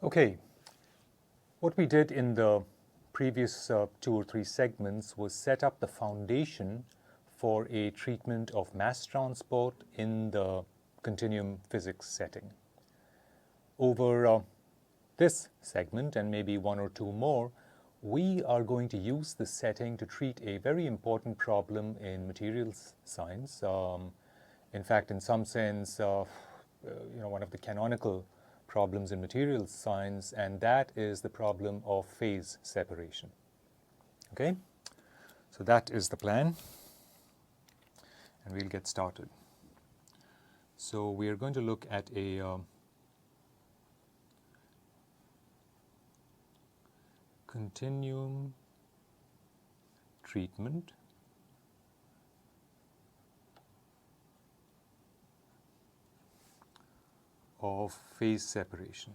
Okay, what we did in the previous 2 or 3 segments was set up the foundation for a treatment of mass transport in the continuum physics setting. Over this segment, and maybe 1 or 2 more, we are going to use this setting to treat a very important problem in materials science. In fact, in some sense, one of the canonical problems in materials science, and that is the problem of phase separation. Okay, so that is the plan, and we'll get started. So we are going to look at a continuum treatment of phase separation.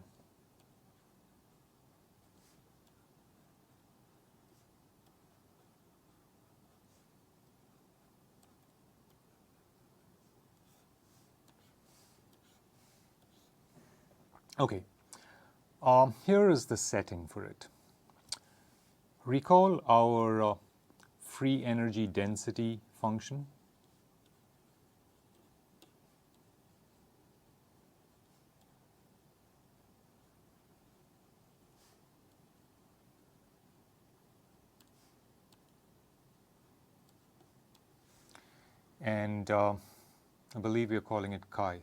Okay, here is the setting for it. Recall our free energy density function. And I believe we are calling it chi.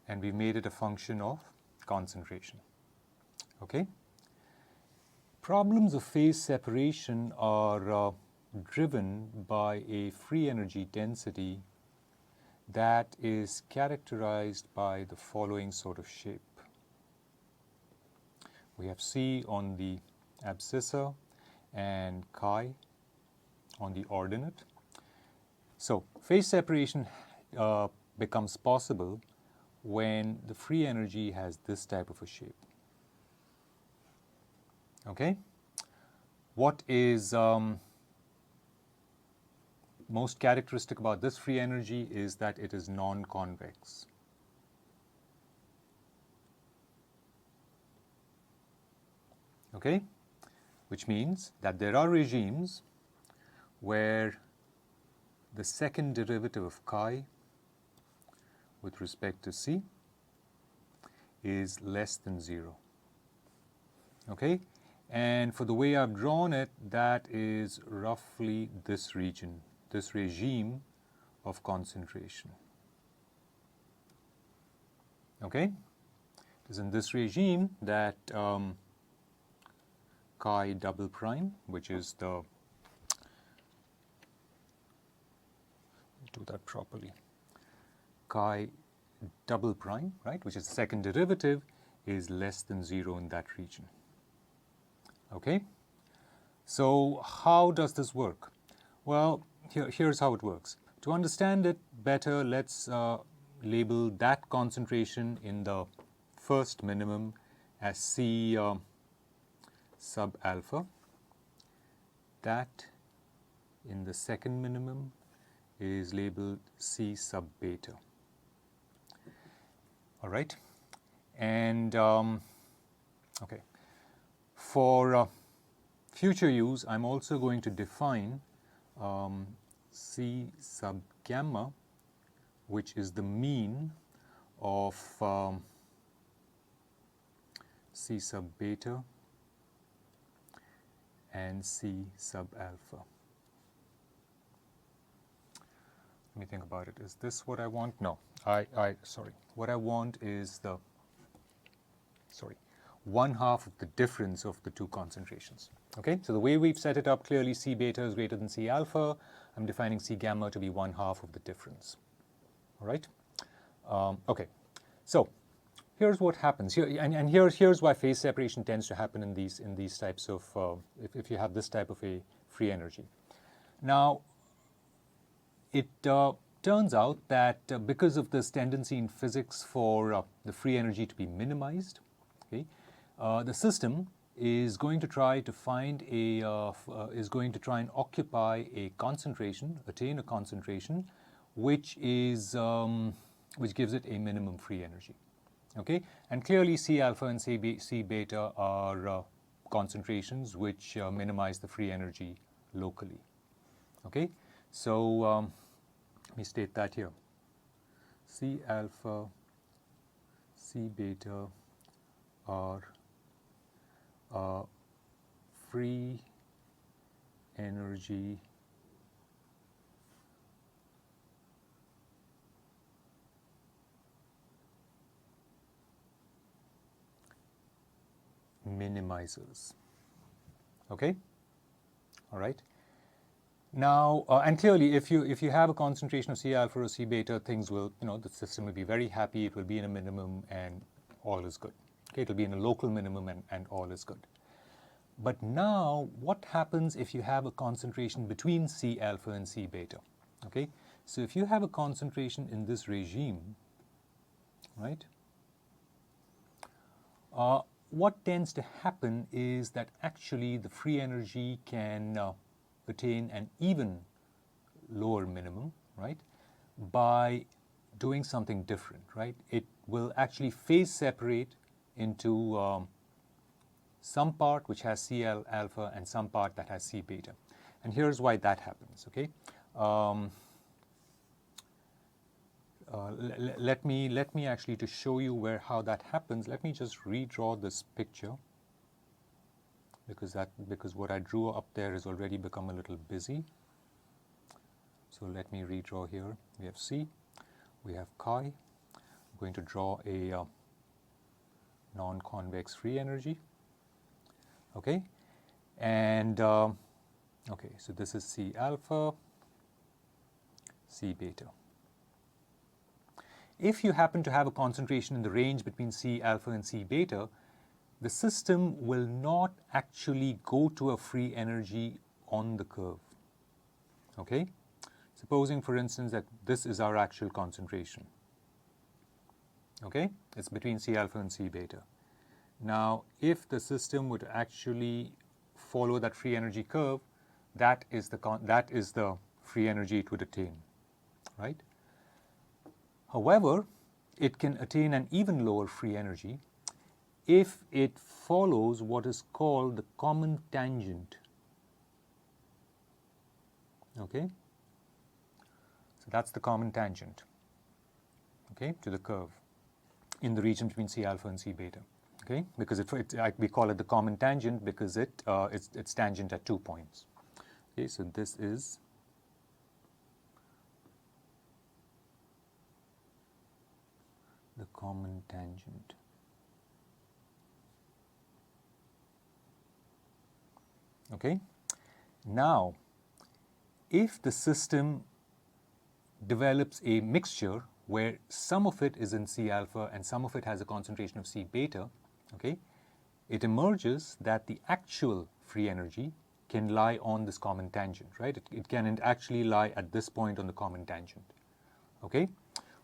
And we made it a function of concentration. Okay? Problems of phase separation are driven by a free energy density that is characterized by the following sort of shape. We have C on the abscissa and chi on the ordinate. So phase separation becomes possible when the free energy has this type of a shape. Okay? What is most characteristic about this free energy is that it is non-convex. Okay? Which means that there are regimes where the second derivative of chi with respect to C is less than 0. Okay? And for the way I've drawn it, that is roughly this region, this regime of concentration. Okay? It is in this regime that chi double prime, which is the, do that properly, chi double prime, right, which is the second derivative, is less than 0 in that region. Okay? So how does this work? Well, here's how it works. To understand it better, let's label that concentration in the first minimum as C sub alpha. That in the second minimum is labeled C sub beta. All right? And, okay. For future use, I'm also going to define C sub gamma, which is the mean of C sub beta and C sub alpha. Let me think about it. Is this what I want? No, sorry. What I want is the, 1/2 of the difference of the two concentrations. Okay, so the way we've set it up, clearly C beta is greater than C alpha. I'm defining C gamma to be 1/2 of the difference. All right? Okay, so here's what happens here, and here's why phase separation tends to happen in these types of if you have this type of a free energy. Now, it turns out that because of this tendency in physics for the free energy to be minimized, okay, the system is going to try to find is going to try and occupy a concentration, attain a concentration, which is which gives it a minimum free energy. Okay, and clearly C alpha and C beta are concentrations which minimize the free energy locally. Okay, so let me state that here. C alpha, C beta are free energy minimizers. Okay, all right. Now, and clearly, if you have a concentration of C alpha or C beta, things will, the system will be very happy. It will be in a minimum, and all is good. Okay, it will be in a local minimum, and all is good. But now, what happens if you have a concentration between C alpha and C beta? Okay, so if you have a concentration in this regime, right? What tends to happen is that actually the free energy can attain an even lower minimum, right, by doing something different, right? It will actually phase separate into some part which has C alpha and some part that has C beta. And here's why that happens, okay? Let me actually, to show you how that happens, let me just redraw this picture, because what I drew up there has already become a little busy. So let me redraw here. We have C, we have chi. I'm going to draw a non-convex free energy. Okay, and okay, so this is C alpha, C beta. If you happen to have a concentration in the range between C alpha and C beta, the system will not actually go to a free energy on the curve. Okay? Supposing, for instance, that this is our actual concentration. Okay? It's between C alpha and C beta. Now, if the system would actually follow that free energy curve, that is the free energy it would attain, right? However, it can attain an even lower free energy if it follows what is called the common tangent. Okay? So that's the common tangent, okay, to the curve in the region between C alpha and C beta. Okay? Because we call it the common tangent because it's tangent at 2 points. Okay, so this is the common tangent. Okay, now if the system develops a mixture where some of it is in C alpha and some of it has a concentration of C beta, okay, it emerges that the actual free energy can lie on this common tangent, right? It can actually lie at this point on the common tangent, okay,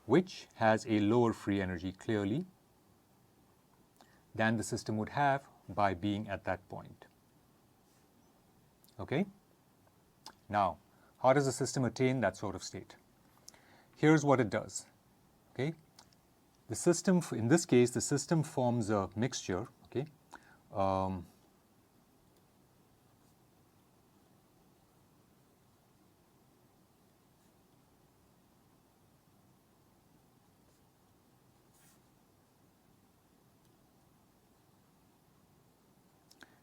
which has a lower free energy clearly than the system would have by being at that point. Okay? Now, how does the system attain that sort of state? Here's what it does. Okay? The system, in this case, the system forms a mixture. Okay?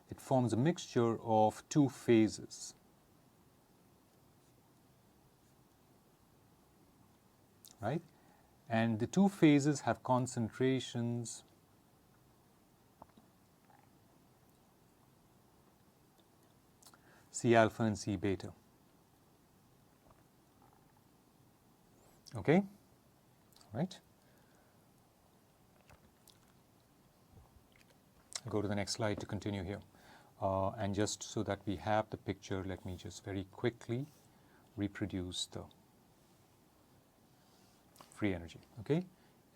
It forms a mixture of two phases. Right? And the two phases have concentrations C alpha and C beta. Okay? Right? I'll go to the next slide to continue here. And just so that we have the picture, let me just very quickly reproduce the free energy. Okay?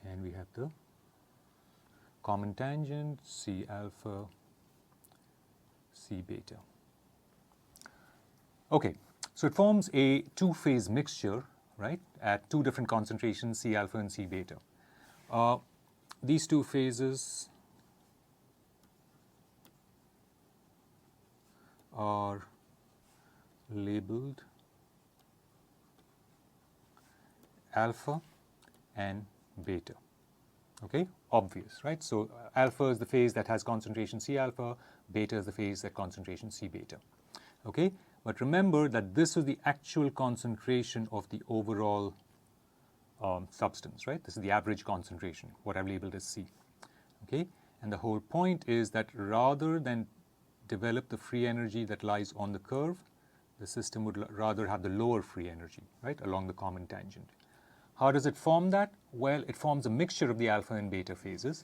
And we have the common tangent, C alpha, C beta. Okay, so it forms a two-phase mixture, right, at two different concentrations, C alpha and C beta. these two phases are labeled alpha and beta. Okay, obvious, right? So alpha is the phase that has concentration C alpha, beta is the phase that concentration C beta. Okay, but remember that this is the actual concentration of the overall substance, right? This is the average concentration, what I've labeled as C. Okay, and the whole point is that rather than develop the free energy that lies on the curve, the system would rather have the lower free energy, right, along the common tangent. How does it form that? Well, it forms a mixture of the alpha and beta phases.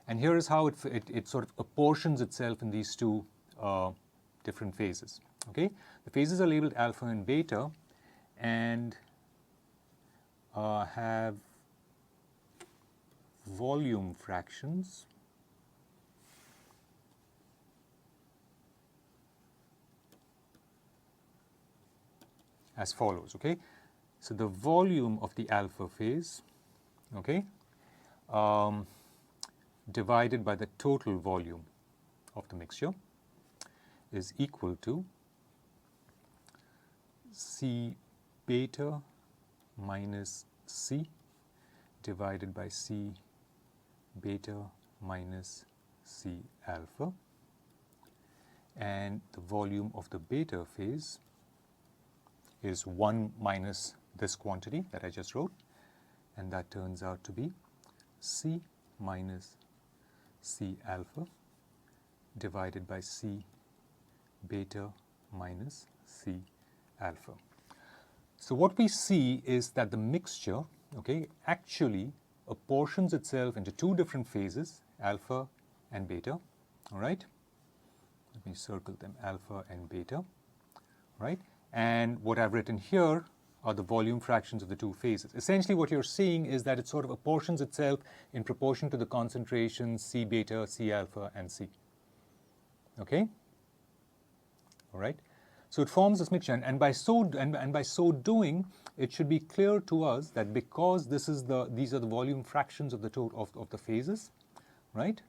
And here is how it sort of apportions itself in these two different phases. Okay? The phases are labeled alpha and beta and have volume fractions as follows. Okay? So the volume of the alpha phase, okay, divided by the total volume of the mixture is equal to C beta minus C divided by C beta minus C alpha, and the volume of the beta phase is 1 minus this quantity that I just wrote, and that turns out to be C minus C alpha divided by C beta minus C alpha. So what we see is that the mixture, okay, actually apportions itself into two different phases, alpha and beta, all right? Let me circle them, alpha and beta, right? And what I've written here are the volume fractions of the two phases. Essentially what you're seeing is that it sort of apportions itself in proportion to the concentrations C beta, C alpha, and C. Okay? All right? So it forms this mixture, and by so doing, it should be clear to us that because these are the volume fractions of the total of the phases, right?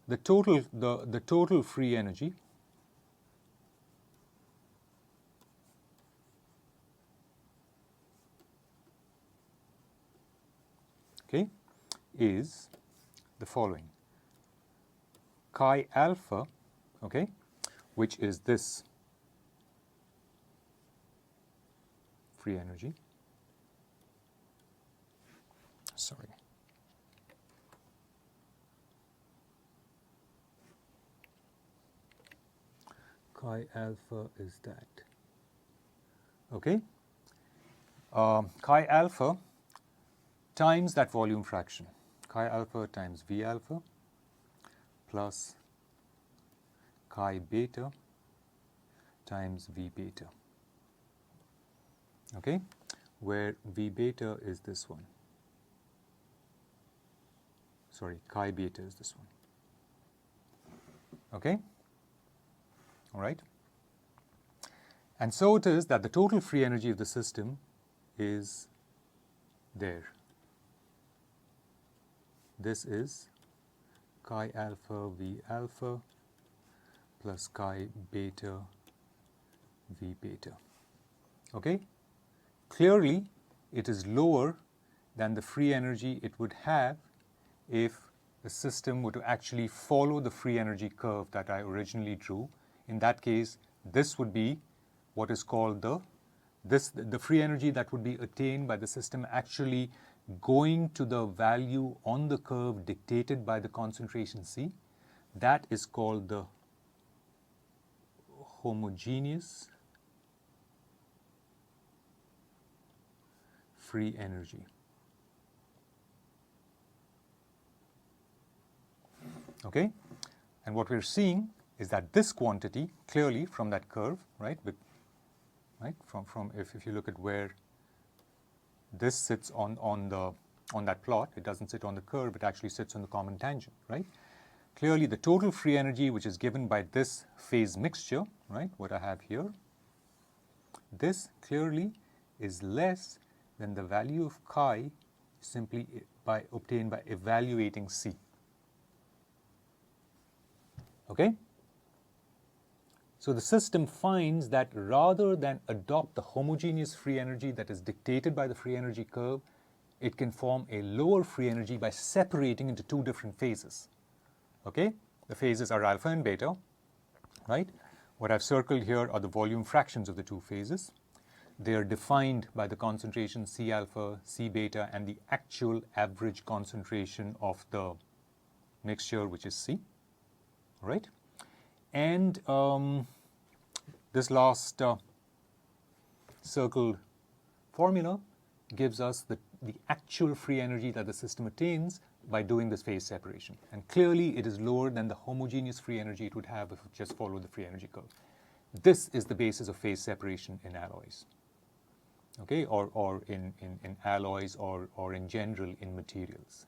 The total free energy okay, is the following. Chi alpha, okay, which is this free energy. Sorry. Chi alpha is that. Okay. Chi alpha times that volume fraction, chi alpha times V alpha plus chi beta times V beta, okay, where V beta is this one. Sorry, chi beta is this one. Okay? All right? And so it is that the total free energy of the system is there. This is chi alpha V alpha plus chi beta V beta. Okay? Clearly, it is lower than the free energy it would have if the system were to actually follow the free energy curve that I originally drew. In that case, this would be what is called the free energy that would be attained by the system actually going to the value on the curve dictated by the concentration C. That is called the homogeneous free energy. Okay? And what we're seeing is that this quantity, clearly from that curve, right, from if you look at where this sits on that plot, it doesn't sit on the curve, it actually sits on the common tangent, right? Clearly the total free energy which is given by this phase mixture, right, what I have here, this clearly is less than the value of chi simply obtained by evaluating C. Okay? So the system finds that rather than adopt the homogeneous free energy that is dictated by the free energy curve, it can form a lower free energy by separating into two different phases. Okay? The phases are alpha and beta, right? What I've circled here are the volume fractions of the two phases. They are defined by the concentration C alpha, C beta, and the actual average concentration of the mixture, which is C. All right? And this last circled formula gives us the actual free energy that the system attains by doing this phase separation. And clearly, it is lower than the homogeneous free energy it would have if it just followed the free energy curve. This is the basis of phase separation in alloys, okay, or in alloys or in general in materials.